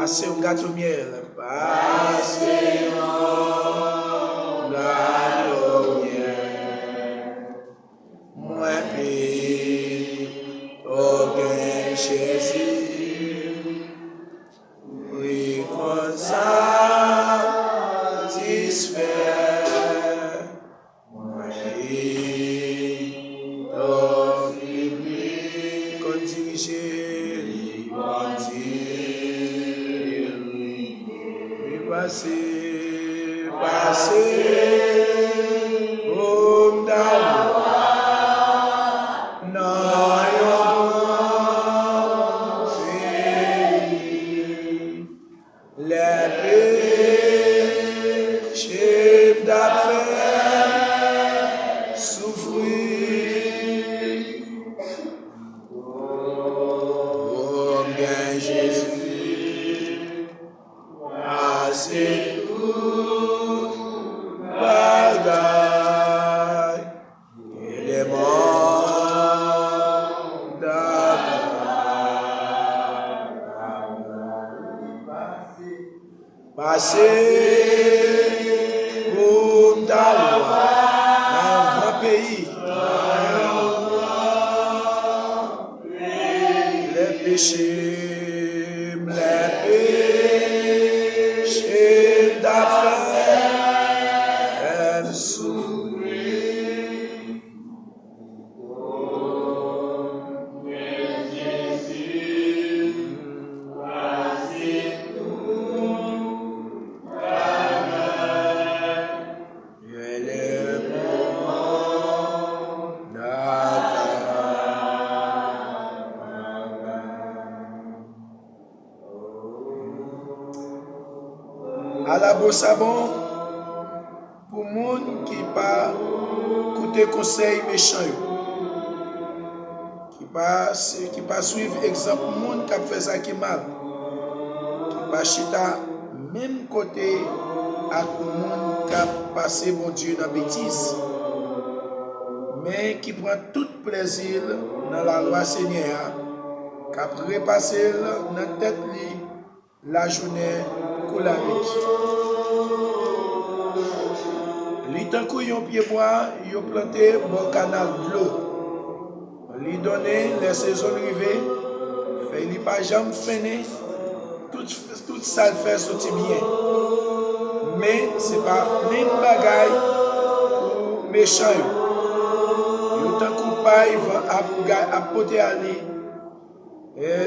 Passez un gâteau miel. Passez un gâteau miel. Moi, puis, aucun Jésus. Oui, comme satisfait. Moi, puis, qu'on diriger, passer, homme d'amour, dans un pays, les péchés d'affaires, souffrir, oh bien Jésus, assez tout bagaille, il est mort passer pour ta loi dans un grand pays, les péchés d'affaires, souffrir. À la bosse à bon pour moun qui pas écouter conseil méchant qui pas suivre exemple moun qui a fait ça qui mal qui pas chita même côté à moun qui a passé mon Dieu dans bêtise mais qui prend tout plaisir dans la loi Seigneur qui a repassé dans tête la journée colérique. Li tankou yon pied bois, yon planté bon canal de l'eau. Li donné les saisons rivées, fait li pas jamais fini, tout ça le fait sortir bien. Mais c'est pas même bagaille pour méchant yo. Yon tankou pas il va apporter à lui.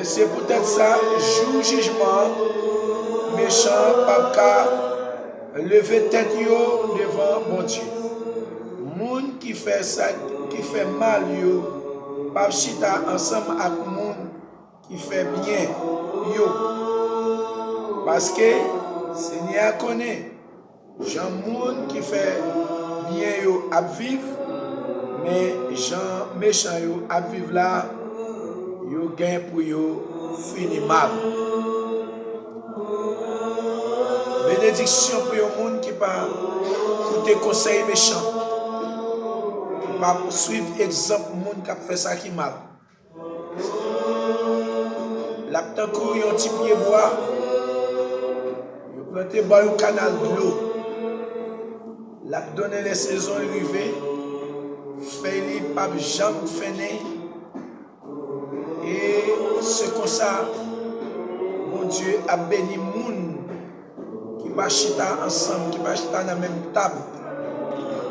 C'est peut-être ça, jour jugement, méchant, pas lever tête yo devant mon Dieu. Moun qui fait ça, qui fait mal yo, pas chita ensemble avec moun qui fait bien yo. Parce que Seigneur connaît, Jean moun qui fait bien yo à vivre, mais Jean méchant yo à vivre là, yo gain pour yo fini mal. Bénédiction pour les gens qui ne pas écouter conseil méchant, qui ne pas suivre l'exemple de gens qui a fait ça qui mal. La petite cour, un petit pied bois, ils ont planté un canal de l'eau. La donné les saisons arrivées, fait les papes jamais fini. Et c'est comme ça, mon Dieu a béni les gens qui va chita ensemble, qui va chita dans la même table,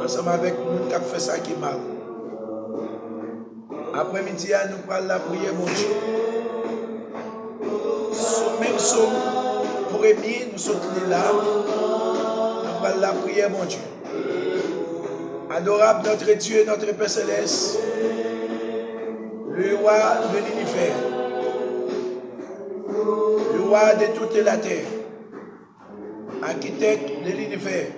ensemble avec nous qui fait ça qui mal. Après-midi, nous parlons la prière, mon Dieu. Même si premier, nous sommes là, nous parlons la prière, mon Dieu. Adorable notre Dieu, notre Père Céleste, le roi de l'univers, le roi de toute la terre, architecte de l'univers,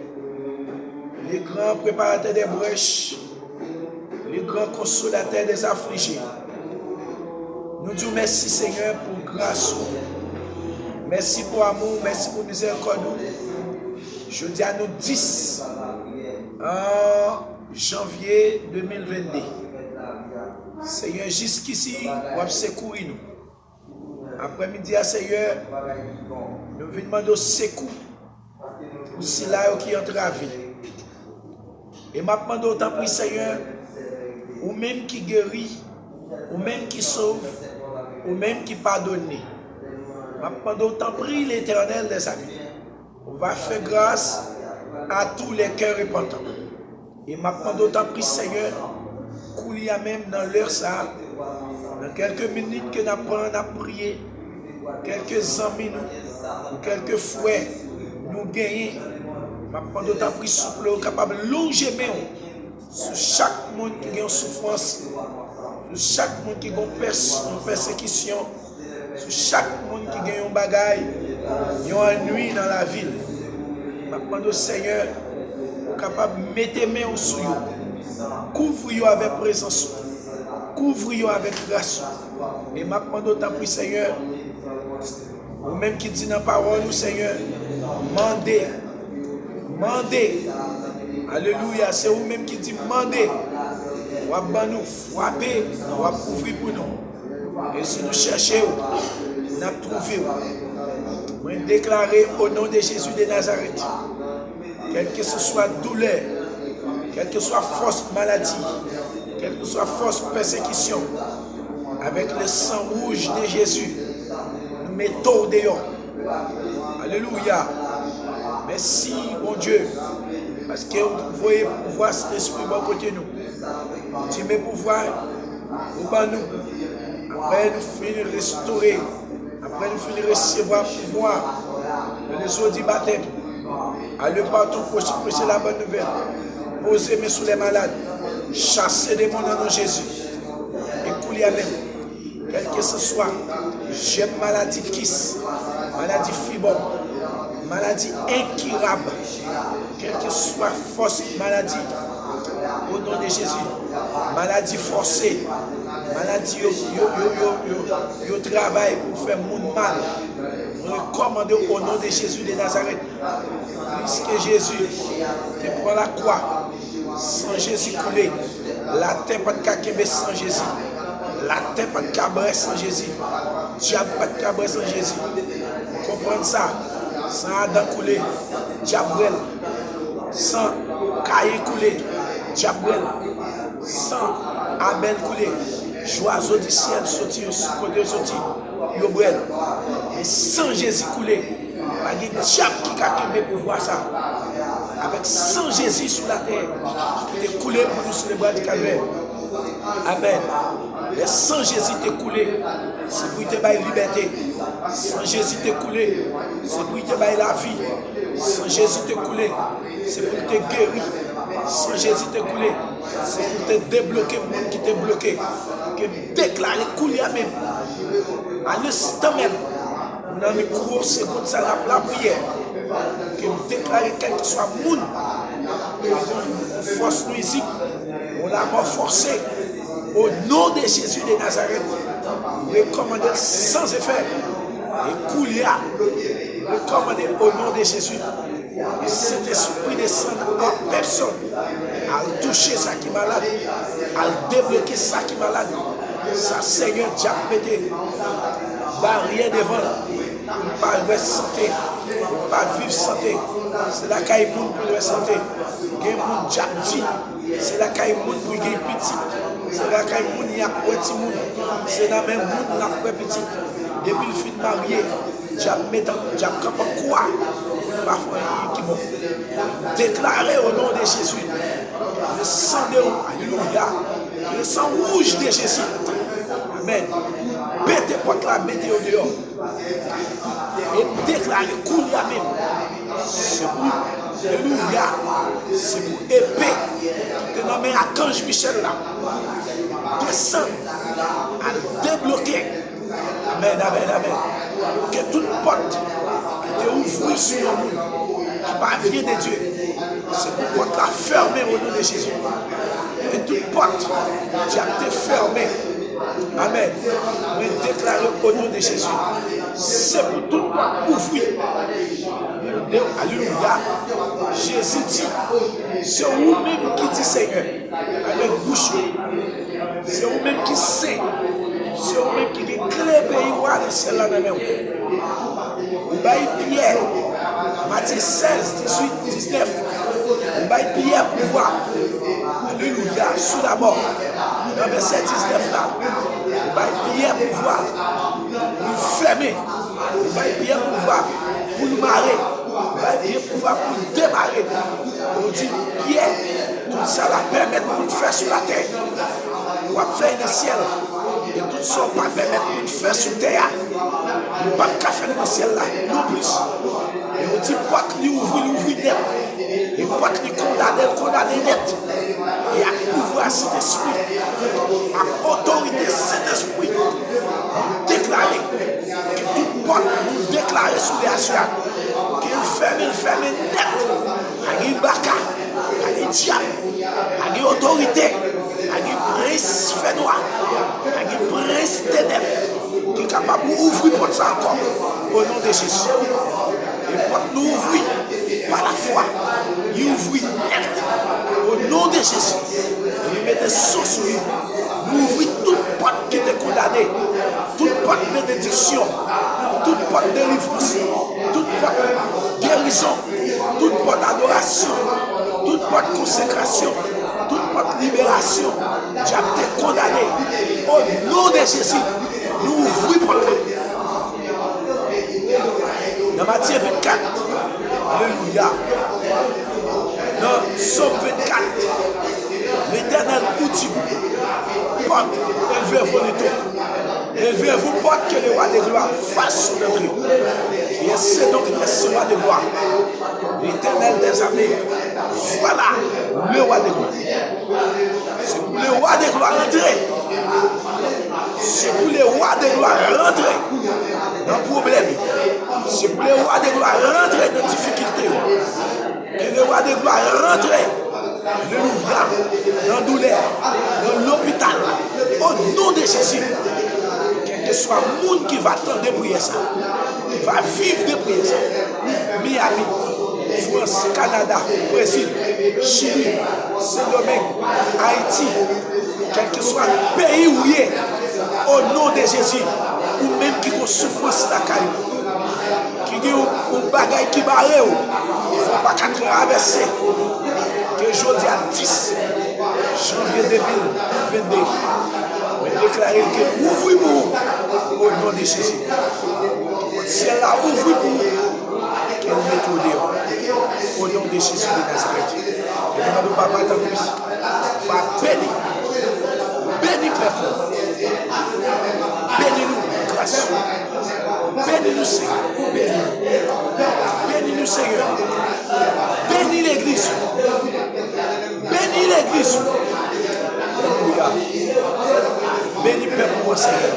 les grands préparateurs des brèches, les grands consolateurs des affligés. Nous disons merci Seigneur pour grâce, merci pour amour, merci pour miséricorde. Je dis à nous 10 en janvier 2022. Seigneur, jusqu'ici, vous avez secouru nous. Après-midi à Seigneur, nous venons demander secours pour ceux qui entrent à la ville. Et m'a demandé autant pour Seigneur, ou même qui guérit, ou même qui sauve, ou même qui pardonne. M'a demandé autant prie l'Éternel des amis. On va faire grâce à tous les cœurs repentants. Et m'a demandé autant prie Seigneur, qu'il y a même dans l'heure ça, dans quelques minutes que nous apprenons à prier, quelques amis ou quelques frères nous gagnons. Je prends d'autant plus souple, capable de longer sur chaque monde qui a une souffrance, sur chaque monde qui a une persécution, sur chaque monde qui a un bagaille, qui a une nuit dans la ville. Je prends au Seigneur, capable de mettre mes mains sur eux, couvre-eux avec présence, couvre-eux avec grâce. Et je prends d'autant plus Seigneur, ou même qui dit dans la parole, Seigneur, mandez. Mandez. Alléluia. C'est vous-même qui dit mandez. Ou à nous frapper, ou à couvrir pour nous. Et si nous cherchons, nous avons trouvé. Nous déclarer au nom de Jésus de Nazareth, quelle que ce soit douleur, quelle que soit force maladie, quelle que soit force persécution, avec le sang rouge de Jésus, nous mettons dehors. Alléluia. Merci, mon Dieu, parce que vous voyez pouvoir cet esprit bon côté nous. Tu mets pouvoir au bas nous. Après, nous finissons restaurer. Après, nous finissons recevoir pouvoir. Les eaux du baptême. Allez partout, prêcher la bonne nouvelle. Posez mes sous les malades. Chasser des mondes dans Jésus. Et couler à même. Quel que ce soit, j'aime maladie kiss, maladie fibrome, maladie incurable, quelle que soit force maladie, au nom de Jésus, maladie forcée, maladie yo travail pour faire mon mal, recommandé au nom de Jésus de Nazareth, puisque Jésus qui prend la croix, sans Jésus coulé, la terre pas de caquer sans Jésus. La terre pas de cabaret sans Jésus. Diable pas de cabaret sans Jésus. Comprenez ça? Sans Adam coulé, diable. Sans Caïn coulé, diable. Sans Abel coulé, joiseau du ciel sorti, côté sorti, yobrel. Et sans Jésus coulé, pas de diable qui a quitté pour voir ça. Avec sans Jésus sur la terre, il est coulé pour nous sur les bras du calvaire. Amen. Le sang Jésus t'est coulé, c'est pour te donner la liberté. Sans Jésus t'est coulé, c'est pour te donner la vie. Sans Jésus t'est coulé, c'est pour te guérir. Sans Jésus t'est coulé, c'est pour te débloquer le monde qui t'est bloqué. Que déclarer couler à même. À l'instant même, nous avons mis cours seconde ça la prière. Que déclarer quel que soit le monde, force nuisible, on l'a mort forcé. Au nom de Jésus de Nazareth, recommandez sans effet. Et Koulia, recommandez au nom de Jésus. Et cet esprit descend en personne, à toucher ça qui est malade, à débloquer ça qui est malade. Ça, Seigneur, Dieu pété. Barrière devant, pas de santé, pas vivre santé. C'est la caille pour la santé. Gain moun Dieu c'est la caille pour gagner petit. C'est la caille moun y a petit moun. C'est la même moun la petit. Depuis le film marié, Dieu met Dieu comme quoi parfois qui m'ont déclaré au nom de Jésus. Le sang de alléluia. Le sang rouge de Jésus. Amen. Mettez porte là, mettez au dehors. Et déclarez couler à même. C'est pour alléluia. C'est pour épée. Te nommer Archange Michel là. Descend à débloquer. Amen, amen, amen. Que toute porte qui est ouverte sur le monde, qui vient de Dieu, c'est pour porte la fermer au nom de Jésus. Et toute porte qui a été fermée, amen, mais déclarée au nom de Jésus. C'est pour toute porte ouverte. Alléluia. Jésus dit, c'est vous-même qui dit Seigneur, avec bouche. C'est vous-même qui sait. C'est vous-même qui dit clé pays pouvoir dans le ciel là dans Ou bail Pierre, Matthieu 16, 18, 19. Ou bail Pierre pouvoir. Alléluia, sous la mort. Dans verset 19 là. Ou bail Pierre pouvoir. Nous fermer. Ou bail Pierre pouvoir. Pour nous marrer. Ou bail Pierre pouvoir pour nous démarrer. On dit Pierre, tout ça va permettre de nous faire sur la terre. On va faire dans le ciel. Et tout ça va permettre de nous faire sur la terre. On ne va pas faire dans le ciel là, non plus. Et on dit pas que nous ouvrons net. Et pas que nous condamnons net. Et à pouvoir cet esprit, à autorité cet esprit, déclarer que toute porte nous déclarer sous les assurances. Qu'il ferme net. À une baka, à une diable, à une autorité, à une prince fénois, à une prince ténèbres, qui est capable d'ouvrir pour ça encore, au nom de Jésus. Et pour nous ouvrir par la foi, il ouvre net, au nom de Jésus. Il met des sous sur lui. Nous ouvrons toute porte qui était condamnée, toute porte de bénédiction, toute porte de délivrance, toute porte de guérison, toute porte d'adoration, toute porte de consécration, toute porte de libération. Diable est condamné. Au nom de Jésus, nous ouvrons pour là. Dans Matthieu 24, alléluia. Dans Somme 24, l'Éternel vous dit, porte, élevez-vous les tours. Élevez-vous, porte que le roi de gloire fasse son œuvre. Et c'est donc ce roi de gloire, l'Éternel des armées. Voilà le roi de gloire. C'est pour le roi de gloire rentrer. C'est pour le roi de gloire rentrer dans le problème. C'est pour le roi de gloire rentrer dans la difficulté. Et le roi de gloire rentrer. Alléluia, dans la douleur, dans l'hôpital, au nom de Jésus. Quel que soit le monde qui va attendre de prier ça, qui va vivre de prier ça. Miami, France, Canada, Brésil, Chili, Saint-Domingue, Haïti, quel que soit le pays où il est, au nom de Jésus, ou même qui a souffrance la caille, qui dit un bagaille qui barre, il ne faut pas qu'à traverser. Que jeudi à 10 janvier 2022, mais déclarer que ouvrez-vous au nom de Jésus. Si elle a ouvert pour vous, qu'elle mette au nom de Jésus de Nazareth. Et nous ne pas attendre plus. Va bénir. Bénis peuple. Bénis-nous, grâce. Bénis-nous, Seigneur. Bénis-nous, Seigneur. Bénis l'église. Bénis l'église. Alléluia. Bénis peuple, mon Seigneur.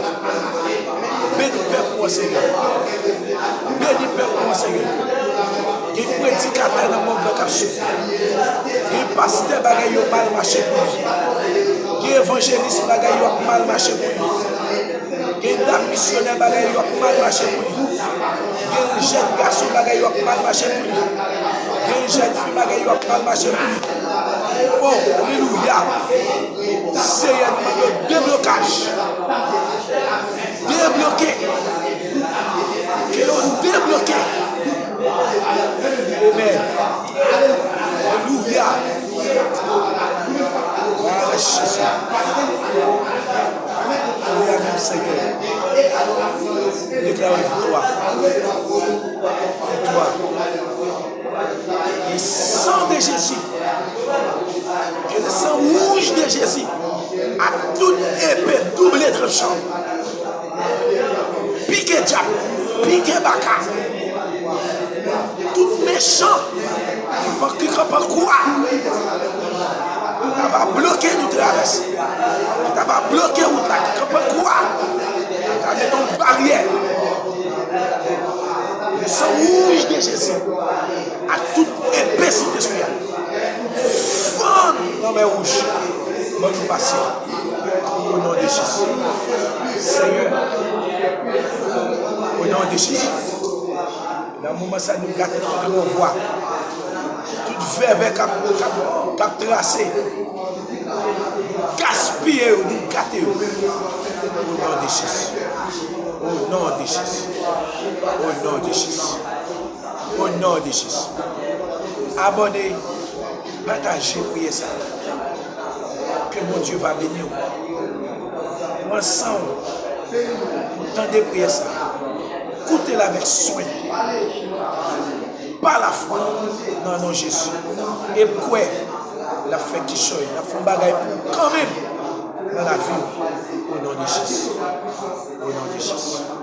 Bénis peuple, mon Seigneur. Bénis peuple, mon Seigneur. Il y a un prédicateur dans mon bloc à souffrir. Il y a un pasteur qui a mal marché pour lui. Il y a un évangéliste qui a mal marché pour lui. Il y a un dame missionnaire qui a mal marché pour lui. Il y a un jeune garçon qui a mal marché pour lui. Il y a une jeune fille qui a mal marché pour lui. Oh, alléluia. Seigneur, nous demandons déblocage. Débloqué. Que l'on débloqué. Amen. Alléluia. Voilà Jésus. Alléluia, même Seigneur. Déclare victoire. Victoire. Le sang de Jésus. Que le sang rouge de Jésus a toute épée doublée tranchant. Piqué diable, piqué baka. Tout méchant qui ne peut pas croire. Ça va bloquer nous traverser. Ça va bloquer route là. Qui ne peut pas croire. Ça met une barrière. Le sang rouge de Jésus a toute épée cet esprit. Femme dans mes rouges. Bonne passion. Au nom de Jésus. Seigneur. Au nom de Jésus. Dans le moment où ça nous gâte, tout revoit. Toute verve qui a tracé. Gaspiller, nous gâter. Au nom de Jésus. Au nom de Jésus. Au nom de Jésus. Au nom de Jésus. Abonnez, partagez, priez ça. Que mon Dieu va bénir. Ensemble, tendez prier ça. Écoutez-la avec soin. Par la foi. Non, non, Jésus. Et quoi? La fête qui choye. La fait un bagage pour quand même dans la vie. Au nom de Jésus. Au nom de Jésus.